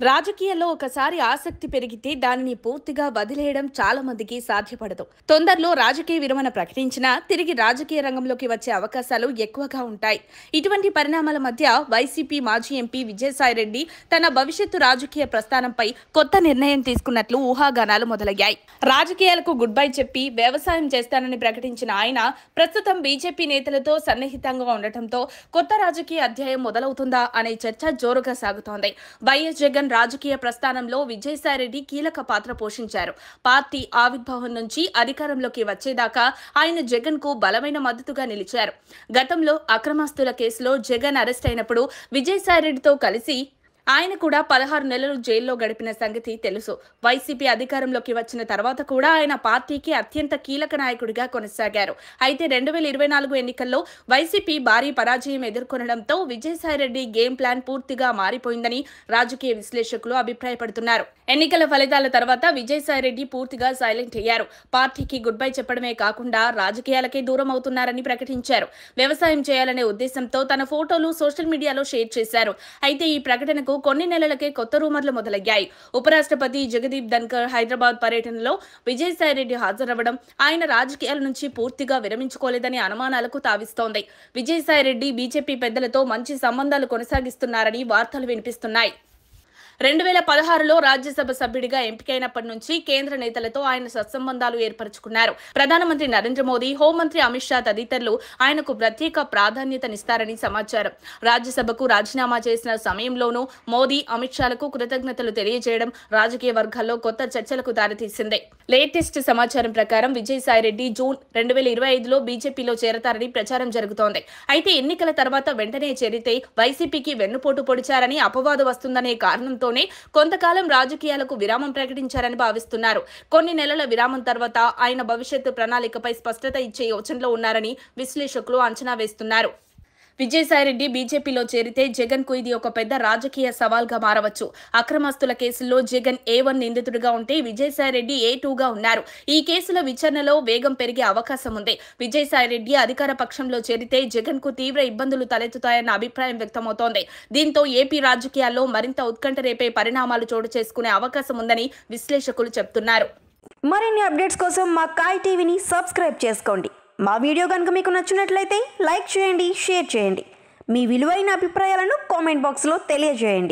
రాజకీయాల్లో ఒకసారి ఆసక్తి పెరిగితే దానిని పూర్తిగా వదిలేయడం చాలా మందికి సాధ్యపడదు. తొందరలో రాజకీయ విరమణ ప్రకటించినా తిరిగి రాజకీయ రంగంలోకి వచ్చే అవకాశాలు ఎక్కువగా ఉంటాయి. ఇటువంటి పరిణామాల మధ్య వైసీపీ మాజీ ఎంపీ విజయసాయిరెడ్డి తన భవిష్యత్తు రాజకీయ ప్రస్థానంపై కొత్త నిర్ణయం తీసుకున్నట్లు ఊహాగానాలు మొదలయ్యాయి. రాజకీయాలకు గుడ్ బై చెప్పి వ్యవసాయం చేస్తానని ప్రకటించిన ఆయన ప్రస్తుతం బీజేపీ నేతలతో సన్నిహితంగా ఉండటంతో కొత్త రాజకీయ అధ్యాయం మొదలవుతుందా అనే చర్చ జోరుగా సాగుతోంది. వైఎస్ జగన్ రాజకీయ ప్రస్థానంలో విజయసాయిరెడ్డి కీలక పాత్ర పోషించారు. పార్టీ ఆవిర్భావం నుంచి అధికారంలోకి వచ్చేదాకా ఆయన జగన్ కు బలమైన మద్దతుగా నిలిచారు. గతంలో అక్రమాస్తుల కేసులో జగన్ అరెస్ట్ అయినప్పుడు విజయసాయిరెడ్డితో కలిసి ఆయన కూడా 16 నెలలు జైల్లో గడిపిన సంగతి తెలుసు. వైసీపీ అధికారంలోకి వచ్చిన తర్వాత కూడా ఆయన పార్టీకి అత్యంత కీలక నాయకుడిగా కొనసాగారు. అయితే 2024 ఎన్నికల్లో వైసీపీ భారీ పరాజయం ఎదుర్కొనడంతో విజయసాయిరెడ్డి గేమ్ ప్లాన్ పూర్తిగా మారిపోయిందని రాజకీయ విశ్లేషకులు అభిప్రాయపడుతున్నారు. ఎన్నికల ఫలితాల తర్వాత విజయసాయిరెడ్డి పూర్తిగా సైలెంట్ అయ్యారు. పార్టీకి గుడ్ బై చెప్పడమే కాకుండా రాజకీయాలకే దూరం అవుతున్నారని ప్రకటించారు. వ్యవసాయం చేయాలనే ఉద్దేశంతో తన ఫోటోలు సోషల్ మీడియాలో షేర్ చేశారు. అయితే ఈ ప్రకటనకు కొన్ని నెలలకే కొత్త రూమర్లు మొదలయ్యాయి. ఉపరాష్ట్రపతి జగదీప్ ధన్కర్ హైదరాబాద్ పర్యటనలో విజయసాయిరెడ్డి హాజరవ్వడం ఆయన రాజకీయాల నుంచి పూర్తిగా విరమించుకోలేదని అనుమానాలకు తావిస్తోంది. విజయసాయిరెడ్డి బీజేపీ పెద్దలతో మంచి సంబంధాలు కొనసాగిస్తున్నారని వార్తలు వినిపిస్తున్నాయి. 2016లో రాజ్యసభ సభ్యుడిగా ఎంపికైనప్పటి నుంచి కేంద్ర నేతలతో ఆయన సత్సంబంధాలు ఏర్పరచుకున్నారు. ప్రధానమంత్రి నరేంద్ర మోదీ, హోంమంత్రి అమిత్ షా తదితరులు ఆయనకు ప్రత్యేక ప్రాధాన్యతనిస్తారని సమాచారం. రాజ్యసభకు రాజీనామా చేసిన సమయంలోనూ మోదీ, అమిత్ షాలకు కృతజ్ఞతలు తెలియజేయడం రాజకీయ వర్గాల్లో కొత్త చర్చలకు దారితీసింది. లేటెస్ట్ సమాచారం ప్రకారం విజయసాయిరెడ్డి జూన్ 2025లో బీజేపీలో చేరతారని ప్రచారం జరుగుతోంది. అయితే ఎన్నికల తర్వాత వెంటనే చేరితే వైసీపీకి వెన్నుపోటు పొడిచారని అపవాదు వస్తుందనే కారణంతో కొంతకాలం రాజకీయాలకు విరామం ప్రకటించారని భావిస్తున్నారు. కొన్ని నెలల విరామం తర్వాత ఆయన భవిష్యత్తు ప్రణాళికపై స్పష్టత ఇచ్చే యోచనలో ఉన్నారని విశ్లేషకులు అంచనా వేస్తున్నారు. విజయసాయిరెడ్డి బీజేపీలో చేరితే జగన్ కు ఇది ఒక పెద్ద రాజకీయ సవాల్గా మారవచ్చు. అక్రమాస్తుల కేసుల్లో జగన్ A1 నిందితుడిగా ఉంటే విజయసాయిరెడ్డి A2గా ఉన్నారు. ఈ కేసుల విచారణలో వేగం పెరిగే అవకాశం ఉంది. విజయసాయిరెడ్డి అధికార పక్షంలో చేరితే జగన్ కు తీవ్ర ఇబ్బందులు తలెత్తుతాయన్న అభిప్రాయం వ్యక్తమవుతోంది. దీంతో ఏపీ రాజకీయాల్లో మరింత ఉత్కంఠ రేపే పరిణామాలు చోటు చేసుకునే అవకాశం ఉందని విశ్లేషకులు చెబుతున్నారు. మరిన్ని అప్డేట్స్ కోసం మా కాయ్ టీవీని సబ్స్క్రైబ్ చేసుకోండి. మా వీడియో కనుక మీకు నచ్చినట్లయితే లైక్ చేయండి, షేర్ చేయండి. మీ విలువైన అభిప్రాయాలను కామెంట్ బాక్స్లో తెలియజేయండి.